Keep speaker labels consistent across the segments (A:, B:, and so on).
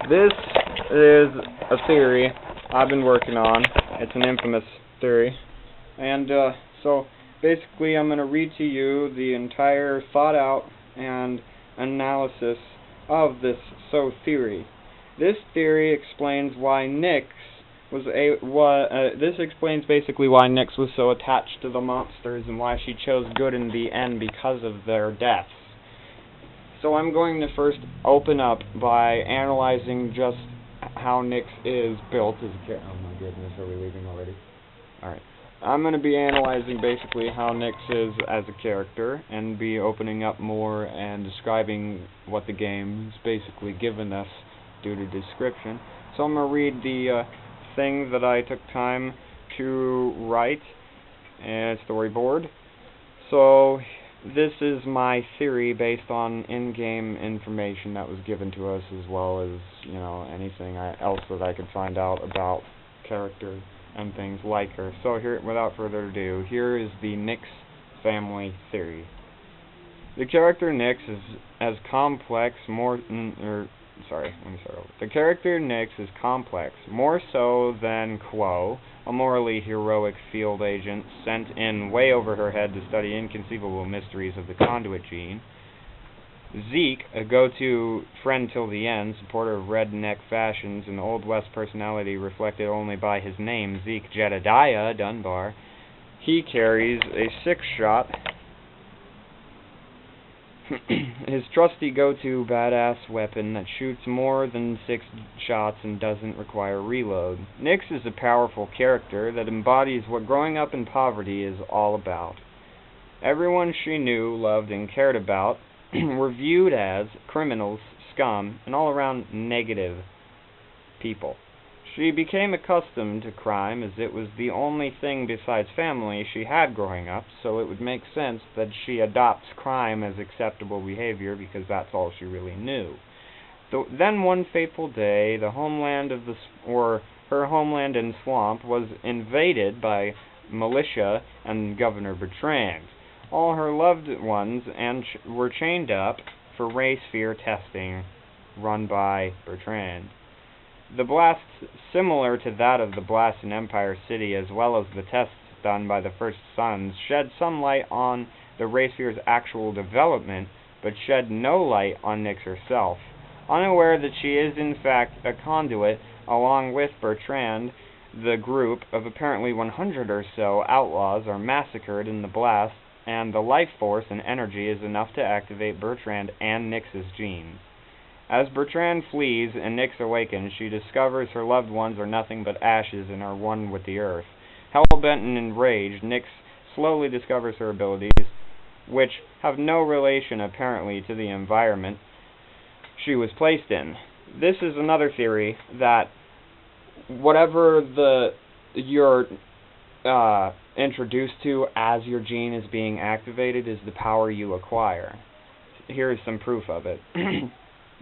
A: This is a theory I've been working on. It's an infamous theory. And so basically I'm going to read to you the entire thought out and analysis of this theory. This theory explains why Nyx this explains basically why Nyx was so attached to the monsters and why she chose good in the end because of their deaths. So I'm going to first open up by analyzing just how Nyx is built as a character. Oh my goodness, are we leaving already? Alright. I'm going to be analyzing basically how Nyx is as a character and be opening up more and describing what the game's basically given us due to description. So I'm going to read the thing that I took time to write, and storyboard. So this is my theory based on in-game information that was given to us, as well as, you know, anything else that I could find out about character and things like her. So here, without further ado, here is the Nyx family theory. The character Nyx is as complex, The character Nyx is complex, more so than Quo, a morally heroic field agent sent in way over her head to study inconceivable mysteries of the conduit gene. Zeke, a go-to friend till the end, supporter of redneck fashions, an Old West personality reflected only by his name, Zeke Jedediah Dunbar. He carries a six-shot, his trusty go-to badass weapon that shoots more than 6 shots and doesn't require reload. Nyx is a powerful character that embodies what growing up in poverty is all about. Everyone she knew, loved, and cared about were viewed as criminals, scum, and all-around negative people. She became accustomed to crime as it was the only thing besides family she had growing up, so it would make sense that she adopts crime as acceptable behavior because that's all she really knew. Then one fateful day, her homeland and swamp was invaded by militia and Governor Bertrand. All her loved ones were chained up for race fear testing run by Bertrand. The blast, similar to that of the blast in Empire City, as well as the tests done by the First Sons, shed some light on the race fear's actual development, but shed no light on Nyx herself. Unaware that she is in fact a conduit, along with Bertrand, the group of apparently 100 or so outlaws are massacred in the blast, and the life force and energy is enough to activate Bertrand and Nyx's genes. As Bertrand flees and Nyx awakens, she discovers her loved ones are nothing but ashes and are one with the earth. Hell-bent and enraged, Nyx slowly discovers her abilities, which have no relation apparently to the environment she was placed in. This is another theory that whatever you're introduced to as your gene is being activated is the power you acquire. Here is some proof of it.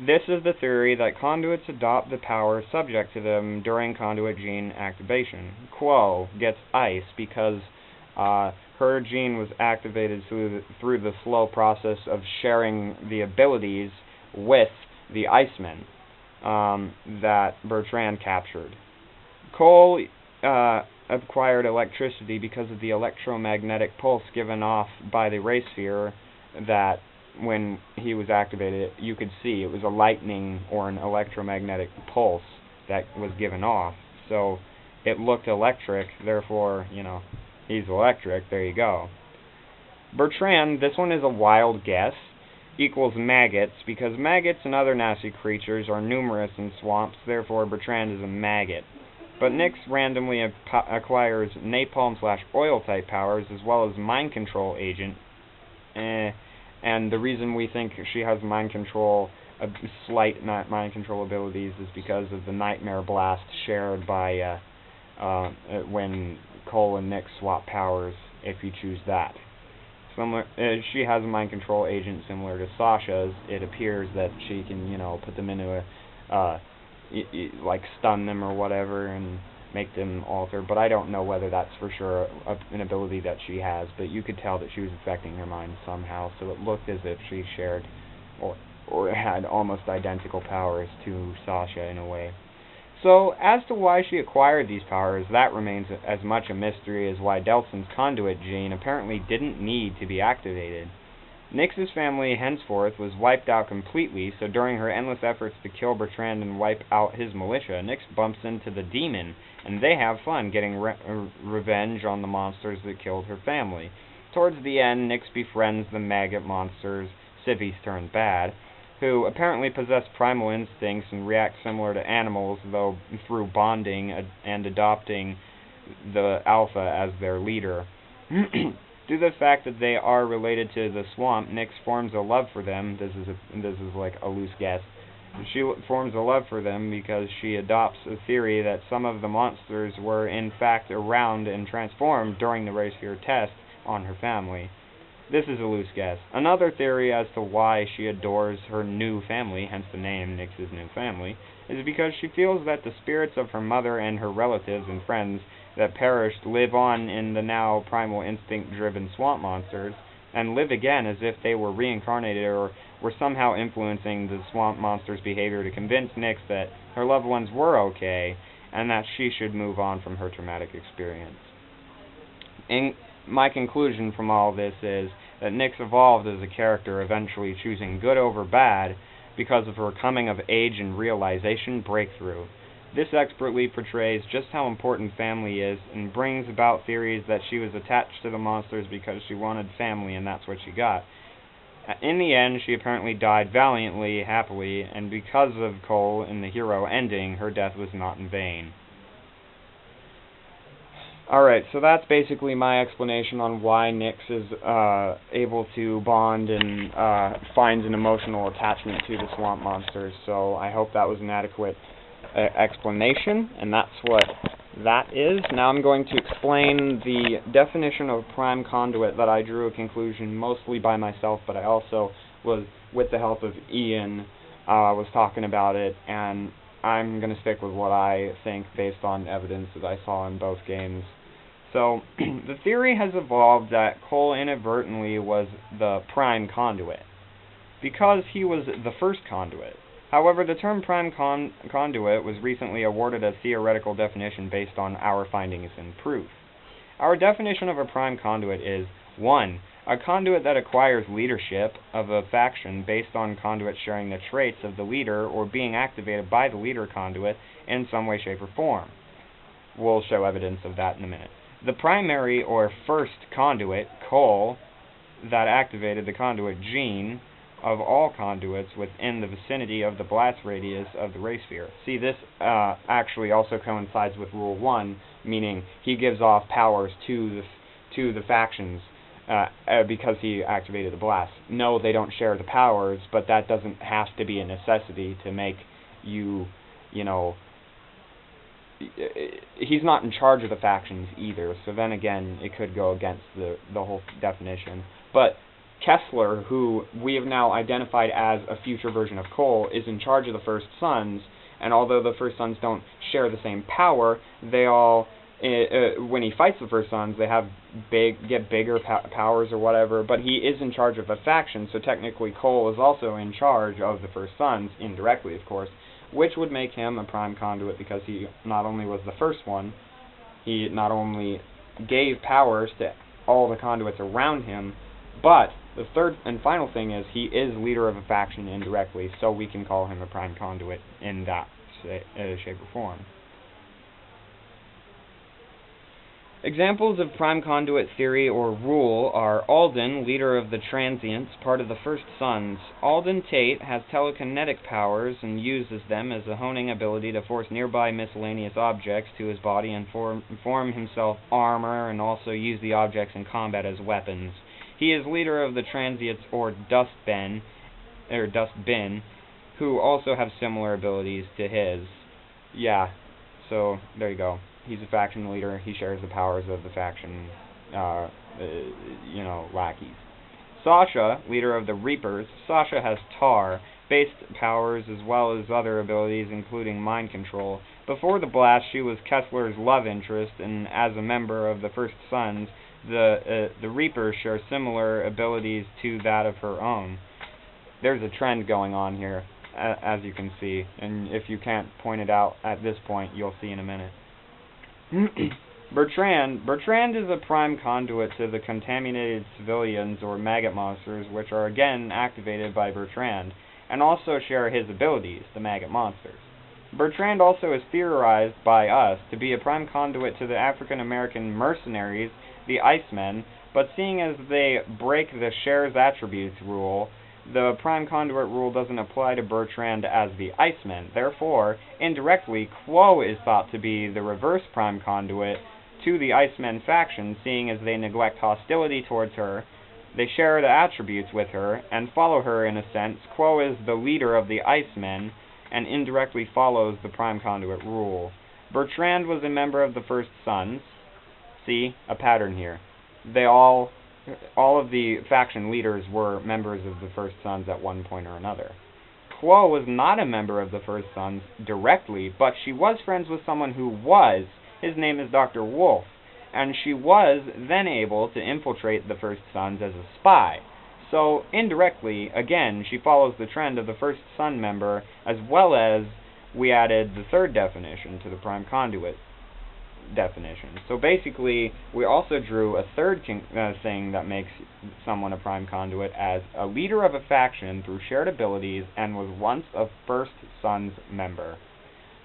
A: This is the theory that conduits adopt the power subject to them during conduit gene activation. Quo gets ice because her gene was activated through the slow process of sharing the abilities with the Icemen that Bertrand captured. Cole acquired electricity because of the electromagnetic pulse given off by the race sphere that when he was activated, you could see it was a lightning or an electromagnetic pulse that was given off. So it looked electric, therefore, you know, he's electric, there you go. Bertrand, this one is a wild guess, equals maggots, because maggots and other nasty creatures are numerous in swamps, therefore Bertrand is a maggot. But Nyx randomly acquires napalm/oil type powers as well as mind control agent, and the reason we think she has slight mind control abilities is because of the nightmare blast shared by when Cole and Nyx swap powers, if you choose that. She has a mind control agent similar to Sasha's. It appears that she can, you know, put them into like stun them or whatever and make them alter, but I don't know whether that's for sure an ability that she has, but you could tell that she was affecting her mind somehow, so it looked as if she shared or had almost identical powers to Sasha in a way. So, as to why she acquired these powers, that remains as much a mystery as why Delsin's conduit gene apparently didn't need to be activated. Nyx's family henceforth was wiped out completely, so during her endless efforts to kill Bertrand and wipe out his militia, Nyx bumps into the demon, and they have fun getting revenge on the monsters that killed her family. Towards the end, Nyx befriends the maggot monsters, civvies turned bad, who apparently possess primal instincts and react similar to animals, though through bonding and adopting the Alpha as their leader. Due to the fact that they are related to the swamp, Nyx forms a love for them. This is like a loose guess. She forms a love for them because she adopts a theory that some of the monsters were in fact around and transformed during the race fear test on her family. This is a loose guess. Another theory as to why she adores her new family, hence the name Nyx's new family, is because she feels that the spirits of her mother and her relatives and friends that perished live on in the now primal instinct-driven swamp monsters, and live again as if they were reincarnated or were somehow influencing the swamp monsters' behavior to convince Nyx that her loved ones were okay, and that she should move on from her traumatic experience. My conclusion from all this is that Nyx evolved as a character, eventually choosing good over bad because of her coming of age and realization breakthrough. This expertly portrays just how important family is and brings about theories that she was attached to the monsters because she wanted family and that's what she got. In the end, she apparently died valiantly, happily, and because of Cole in the hero ending, her death was not in vain. Alright, so that's basically my explanation on why Nyx is able to bond and finds an emotional attachment to the swamp monsters. So I hope that was an adequate explanation, and that's what that is. Now I'm going to explain the definition of prime conduit that I drew a conclusion mostly by myself, but I also was, with the help of Ian, was talking about it, and I'm going to stick with what I think based on evidence that I saw in both games. So, the theory has evolved that Cole inadvertently was the prime conduit, because he was the first conduit. However, the term prime conduit was recently awarded a theoretical definition based on our findings and proof. Our definition of a prime conduit is 1. A conduit that acquires leadership of a faction based on conduits sharing the traits of the leader or being activated by the leader conduit in some way, shape, or form. We'll show evidence of that in a minute. The primary or first conduit, Cole, that activated the conduit gene of all conduits within the vicinity of the blast radius of the race sphere. See, this actually also coincides with Rule 1, meaning he gives off powers to the factions because he activated the blast. No, they don't share the powers, but that doesn't have to be a necessity to make you know, he's not in charge of the factions either, so then again, it could go against the whole definition. But Kessler, who we have now identified as a future version of Cole, is in charge of the First Sons, and although the First Sons don't share the same power, they all, when he fights the First Sons, they get bigger powers or whatever, but he is in charge of a faction, so technically Cole is also in charge of the First Sons, indirectly of course, which would make him a prime conduit because he not only was the first one, he not only gave powers to all the conduits around him, but the third and final thing is he is leader of a faction indirectly, so we can call him a prime conduit in that shape or form. Examples of prime conduit theory or rule are Alden, leader of the Transients, part of the First Sons. Alden Tate has telekinetic powers and uses them as a honing ability to force nearby miscellaneous objects to his body and form himself armor and also use the objects in combat as weapons. He is leader of the Transients or Dustbin, who also have similar abilities to his. Yeah, so there you go. He's a faction leader. He shares the powers of the faction, lackeys. Sasha, leader of the Reapers. Sasha has Tar-based powers as well as other abilities, including mind control. Before the blast, she was Kessler's love interest, and as a member of the First Sons, the Reapers share similar abilities to that of her own. there's a trend going on here, as you can see, and if you can't point it out at this point, you'll see in a minute. Bertrand is a prime conduit to the contaminated civilians or maggot monsters, which are again activated by Bertrand, and also share his abilities, the maggot monsters. Bertrand also is theorized by us to be a prime conduit to the African American mercenaries, the Icemen, but seeing as they break the shares attributes rule, the prime conduit rule doesn't apply to Bertrand as the Icemen. Therefore, indirectly, Quo is thought to be the reverse prime conduit to the Icemen faction, seeing as they neglect hostility towards her. They share the attributes with her, and follow her in a sense. Quo is the leader of the Icemen, and indirectly follows the prime conduit rule. Bertrand was a member of the First Sons. See, a pattern here. They all of the faction leaders were members of the First Sons at one point or another. Quo was not a member of the First Sons directly, but she was friends with someone who was. His name is Dr. Wolf, and she was then able to infiltrate the First Sons as a spy. So, indirectly, again, she follows the trend of the First Son member, as well as we added the third definition to the prime conduit definition. So basically, we also drew a third thing that makes someone a prime conduit as a leader of a faction through shared abilities and was once a First Sons member.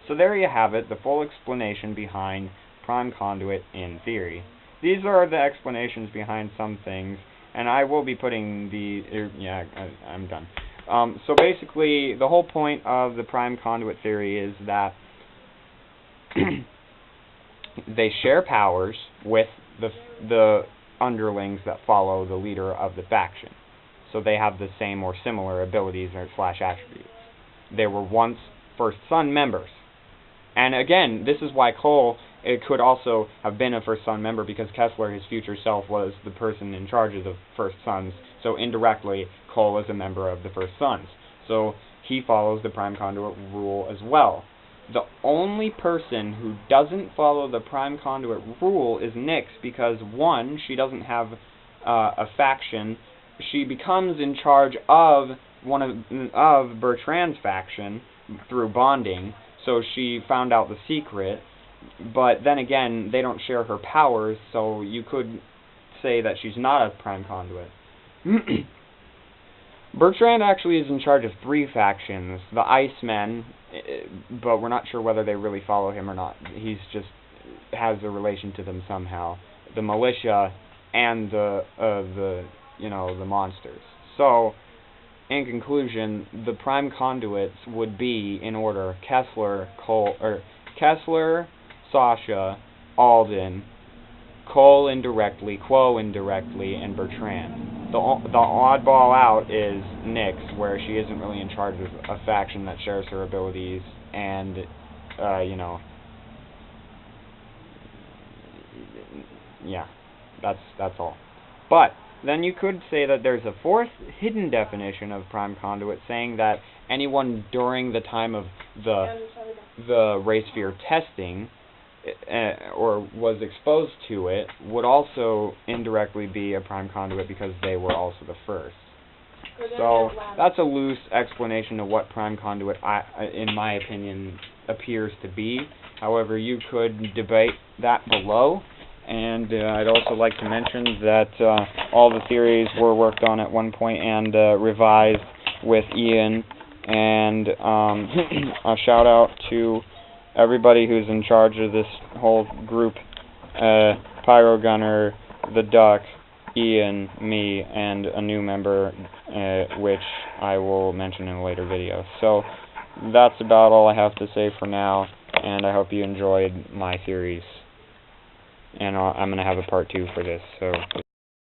A: So there you have it, the full explanation behind prime conduit in theory. These are the explanations behind some things, and I will be putting I'm done. So basically, the whole point of the prime conduit theory is that they share powers with the underlings that follow the leader of the faction. So they have the same or similar abilities or / attributes. They were once First Son members. And again, this is why Cole could also have been a First Son member, because Kessler, his future self, was the person in charge of the First Sons. So indirectly, Cole is a member of the First Sons. So he follows the prime conduit rule as well. The only person who doesn't follow the prime conduit rule is Nyx, because one, she doesn't have a faction. She becomes in charge of of Bertrand's faction through bonding, so she found out the secret. But then again, they don't share her powers, so you could say that she's not a prime conduit. Bertrand actually is in charge of 3 factions. The Icemen, but we're not sure whether they really follow him or not. He's just has a relation to them somehow. The militia and the monsters. So, in conclusion, the prime conduits would be, in order, Kessler, Sasha, Alden, Cole indirectly, Quo indirectly, and Bertrand. The oddball out is Nyx, where she isn't really in charge of a faction that shares her abilities, and, yeah, that's all. But then you could say that there's a fourth hidden definition of prime conduit, saying that anyone during the time of the race sphere testing or was exposed to it would also indirectly be a prime conduit, because they were also the first. So that's a loose explanation of what prime conduit, in my opinion, appears to be. However, you could debate that below. And I'd also like to mention that all the theories were worked on at one point and revised with Ian. And a shout out to everybody who's in charge of this whole group, Pyro Gunner, the Duck, Ian, me, and a new member, which I will mention in a later video. So that's about all I have to say for now, and I hope you enjoyed my theories. And I'm going to have a part 2 for this, so